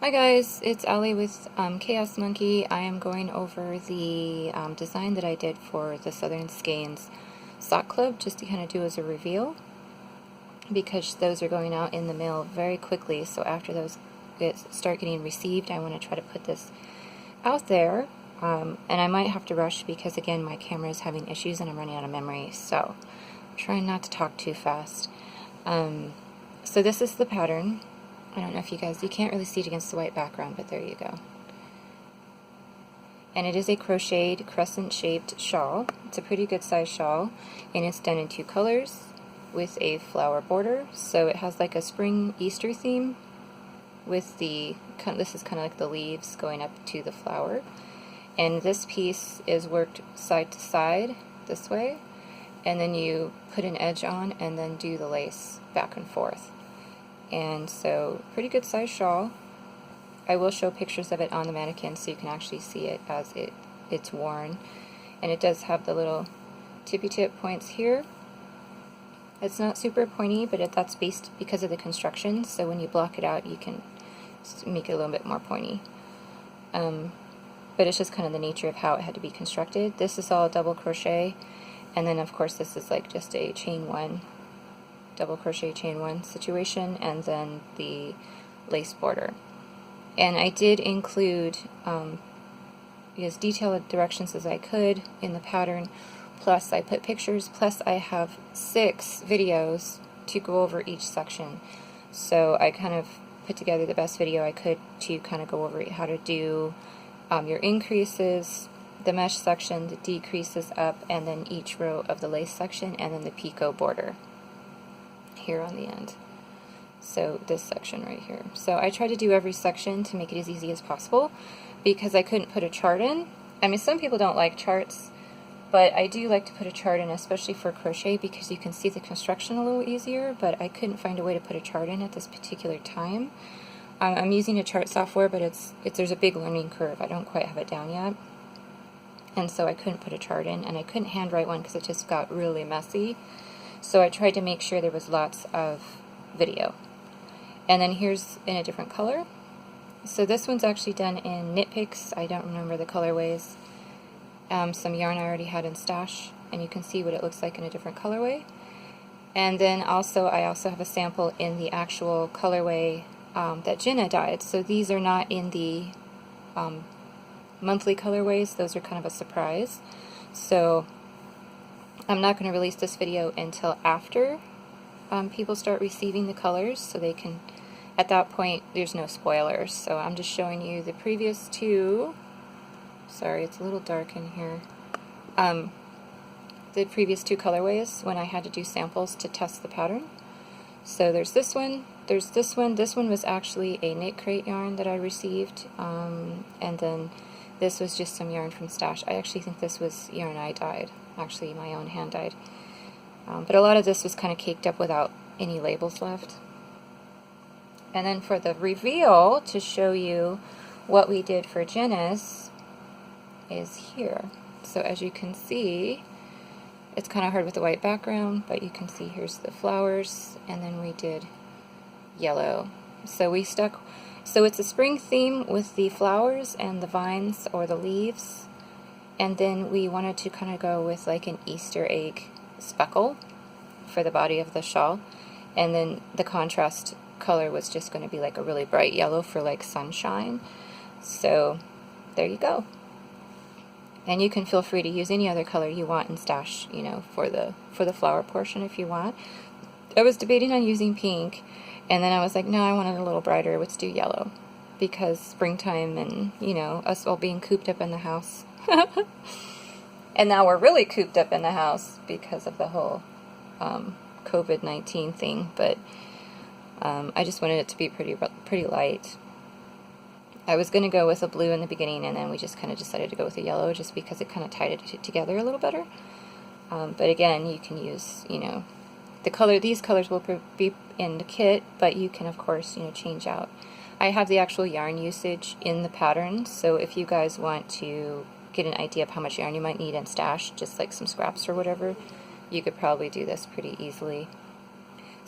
Hi guys, it's Ali with Chaos Monkey. I am going over the design that I did for the Southern Skeins sock club just to kind of do as a reveal, because those are going out in the mail very quickly. So after those start getting received, I want to try to put this out there, and I might have to rush because again my camera is having issues and I'm running out of memory, so I'm trying not to talk too fast. So this is the pattern. I don't know if you can't really see it against the white background, but there you go. And it is a crocheted crescent shaped shawl. It's a pretty good size shawl, and it's done in 2 colors with a flower border. So it has like a spring Easter theme with this is kind of like the leaves going up to the flower. And this piece is worked side to side this way, and then you put an edge on and then do the lace back and forth. And so, pretty good size shawl. I will show pictures of it on the mannequin so you can actually see it as it's worn. And it does have the little tippy tip points here. It's not super pointy, but that's based because of the construction, so when you block it out you can make it a little bit more pointy. But it's just kind of the nature of how it had to be constructed. This is all double crochet, and then of course this is like just a chain 1. Double crochet chain 1 situation, and then the lace border. And I did include as detailed directions as I could in the pattern, plus I put pictures, plus I have 6 videos to go over each section. So I kind of put together the best video I could to kind of go over how to do your increases, the mesh section, the decreases up, and then each row of the lace section, and then the picot border here on the end. So this section right here. So I tried to do every section to make it as easy as possible because I couldn't put a chart in. I mean, some people don't like charts, but I do like to put a chart in, especially for crochet, because you can see the construction a little easier, but I couldn't find a way to put a chart in at this particular time. I'm using a chart software, but there's a big learning curve. I don't quite have it down yet. And so I couldn't put a chart in, and I couldn't handwrite one because it just got really messy. So I tried to make sure there was lots of video. And then here's in a different color. So this one's actually done in Knit Picks. I don't remember the colorways. Some yarn I already had in stash, and you can see what it looks like in a different colorway. And then I also have a sample in the actual colorway that Jenna dyed. So these are not in the monthly colorways. Those are kind of a surprise. So I'm not going to release this video until after people start receiving the colors, so they can, at that point, there's no spoilers. So I'm just showing you the previous 2. Sorry, it's a little dark in here. The previous 2 colorways when I had to do samples to test the pattern. So there's this one, there's this one. This one was actually a knit crate yarn that I received, and then this was just some yarn from stash. I actually think this was yarn I dyed. Actually my own hand dyed. But a lot of this was kind of caked up without any labels left. And then for the reveal, to show you what we did for Jenna's, is here. So as you can see, it's kind of hard with the white background, but you can see here's the flowers, and then we did yellow. So it's a spring theme with the flowers and the vines or the leaves. And then we wanted to kind of go with like an Easter egg speckle for the body of the shawl. And then the contrast color was just going to be like a really bright yellow for like sunshine. So there you go. And you can feel free to use any other color you want in stash, you know, for the flower portion if you want. I was debating on using pink, and then I was like, no, I want it a little brighter. Let's do yellow, because springtime and, you know, us all being cooped up in the house. And now we're really cooped up in the house because of the whole COVID-19 thing, but I just wanted it to be pretty light. I was going to go with a blue in the beginning, and then we just kind of decided to go with a yellow just because it kind of tied it together a little better. But again, you can use, you know, these colors will be in the kit, but you can of course, you know, change out. I have the actual yarn usage in the pattern, so if you guys want to get an idea of how much yarn you might need in stash, just like some scraps or whatever, you could probably do this pretty easily.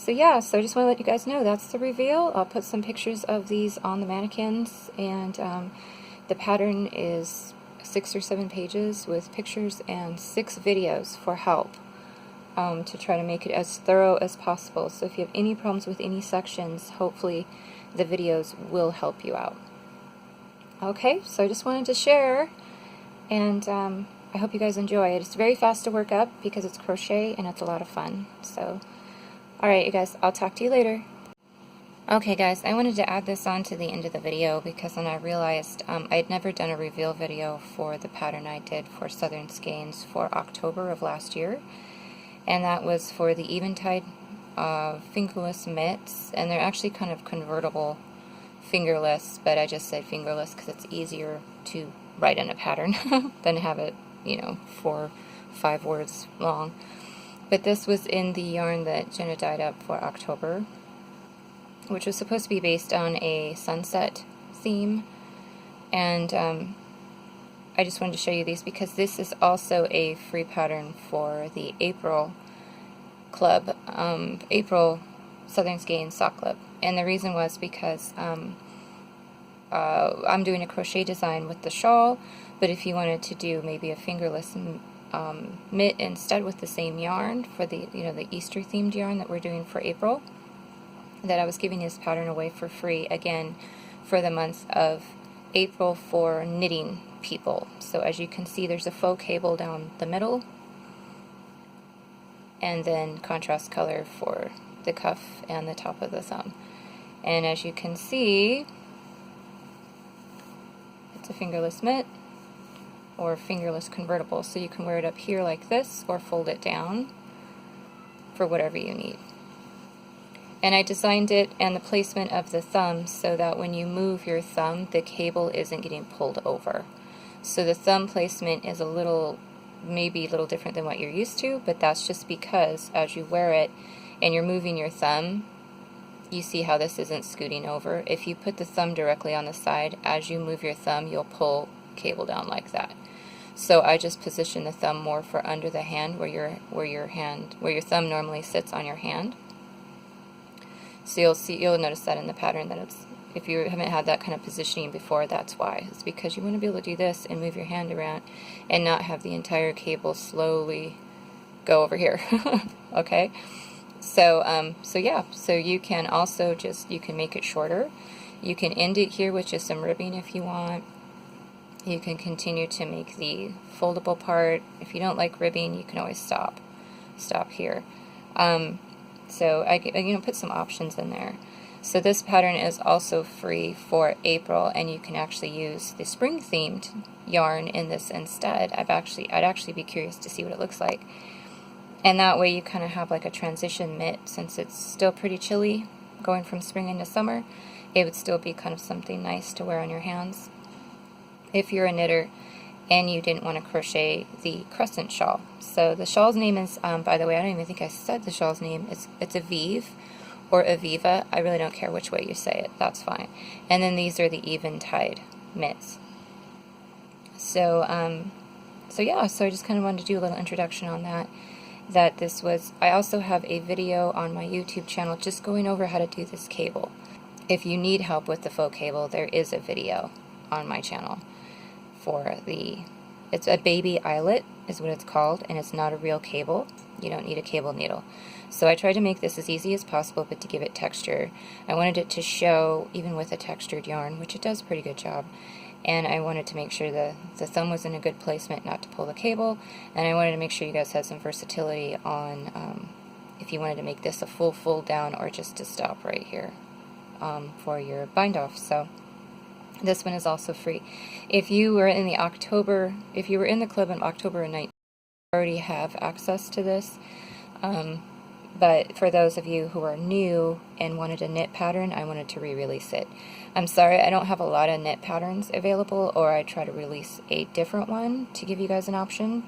So yeah, so I just want to let you guys know that's the reveal. I'll put some pictures of these on the mannequins, and the pattern is 6 or 7 pages with pictures and 6 videos for help to try to make it as thorough as possible. So if you have any problems with any sections, hopefully the videos will help you out. Okay, so I just wanted to share, and I hope you guys enjoy it. It's very fast to work up because it's crochet and it's a lot of fun. So, alright you guys, I'll talk to you later. Okay guys, I wanted to add this on to the end of the video because then I realized I'd never done a reveal video for the pattern I did for Southern Skeins for October of last year. And that was for the Eventide fingerless mitts, and they're actually kind of convertible fingerless, but I just said fingerless because it's easier to write in a pattern than have it, you know, 4, 5 words long. But this was in the yarn that Jenna dyed up for October, which was supposed to be based on a sunset theme, and I just wanted to show you these because this is also a free pattern for the April club, April Southern Skeins Sock Club. And the reason was because I'm doing a crochet design with the shawl, but if you wanted to do maybe a fingerless mitt instead with the same yarn for the, you know, the Easter themed yarn that we're doing for April, that I was giving this pattern away for free again for the month of April for knitting people. So as you can see, there's a faux cable down the middle, and then contrast color for the cuff and the top of the thumb. And as you can see, it's a fingerless mitt or fingerless convertible, so you can wear it up here like this or fold it down for whatever you need. And I designed it and the placement of the thumb so that when you move your thumb, the cable isn't getting pulled over. So the thumb placement is maybe a little different than what you're used to, but that's just because as you wear it and you're moving your thumb, you see how this isn't scooting over. If you put the thumb directly on the side, as you move your thumb, you'll pull cable down like that. So I just position the thumb more for under the hand where your thumb normally sits on your hand. So you'll notice that in the pattern that it's, if you haven't had that kind of positioning before, that's why. It's because you want to be able to do this and move your hand around and not have the entire cable slowly go over here. Okay? So yeah, so you can also you can make it shorter. You can end it here with just some ribbing if you want. You can continue to make the foldable part. If you don't like ribbing, you can always stop here. So I put some options in there. So this pattern is also free for April, and you can actually use the spring themed yarn in this instead. I'd actually be curious to see what it looks like. And that way you kind of have like a transition mitt, since it's still pretty chilly going from spring into summer. It would still be kind of something nice to wear on your hands if you're a knitter and you didn't want to crochet the crescent shawl. So the shawl's name is, by the way, I don't even think I said the shawl's name. It's Avive or Aviva. I really don't care which way you say it. That's fine. And then these are the Eventide mitts. So yeah, so I just kind of wanted to do a little introduction on that. I also have a video on my YouTube channel just going over how to do this cable. If you need help with the faux cable, there is a video on my channel for it's a baby eyelet is what it's called, and it's not a real cable. You don't need a cable needle. So I tried to make this as easy as possible, but to give it texture. I wanted it to show even with a textured yarn, which it does a pretty good job. And I wanted to make sure the thumb was in a good placement not to pull the cable, and I wanted to make sure you guys had some versatility on if you wanted to make this a full fold down or just to stop right here for your bind off. So this one is also free. If you were in the club in October and 19, you already have access to this. But for those of you who are new and wanted a knit pattern, I wanted to re-release it. I'm sorry I don't have a lot of knit patterns available, or I try to release a different one to give you guys an option.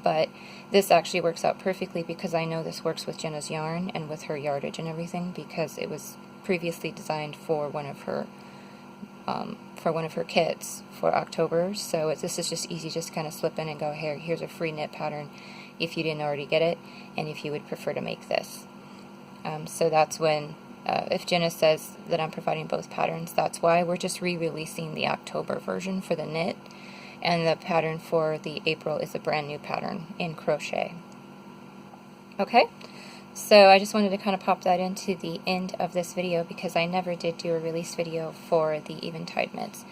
But this actually works out perfectly because I know this works with Jenna's yarn and with her yardage and everything, because it was previously designed for one of her kits for October. So this is just easy, just kind of slip in and go, here's a free knit pattern if you didn't already get it, and if you would prefer to make this. So that's when, if Jenna says that I'm providing both patterns, that's why. We're just re-releasing the October version for the knit, and the pattern for the April is a brand new pattern in crochet. Okay, so I just wanted to kind of pop that into the end of this video because I never did do a release video for the Eventide mitts.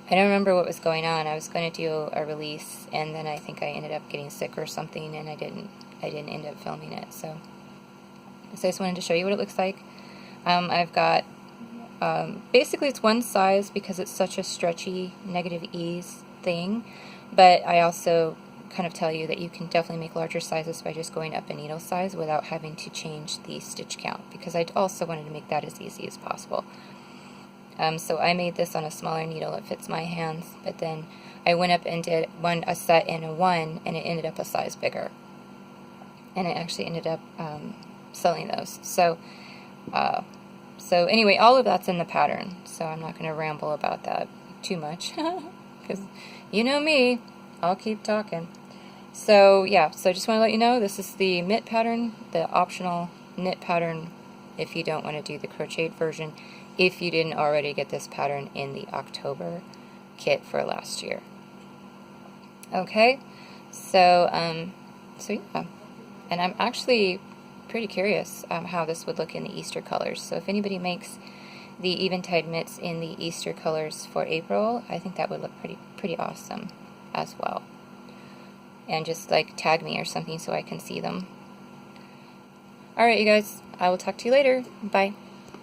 I don't remember what was going on. I was going to do a release, and then I think I ended up getting sick or something, and I didn't end up filming it. So I just wanted to show you what it looks like. I've got, basically it's one size because it's such a stretchy negative ease thing, but I also kind of tell you that you can definitely make larger sizes by just going up a needle size without having to change the stitch count, because I also wanted to make that as easy as possible. So I made this on a smaller needle, it fits my hands, but then I went up and did a set in a 1, and it ended up a size bigger. And I actually ended up selling those. So anyway, all of that's in the pattern, so I'm not going to ramble about that too much, because you know me, I'll keep talking. So yeah, so I just want to let you know, this is the mitt pattern, the optional knit pattern if you don't want to do the crocheted version, if you didn't already get this pattern in the October kit for last year. Okay, so yeah, and I'm actually pretty curious how this would look in the Easter colors. So if anybody makes the Eventide mitts in the Easter colors for April, I think that would look pretty awesome as well. And just like tag me or something so I can see them. Alright you guys, I will talk to you later. Bye.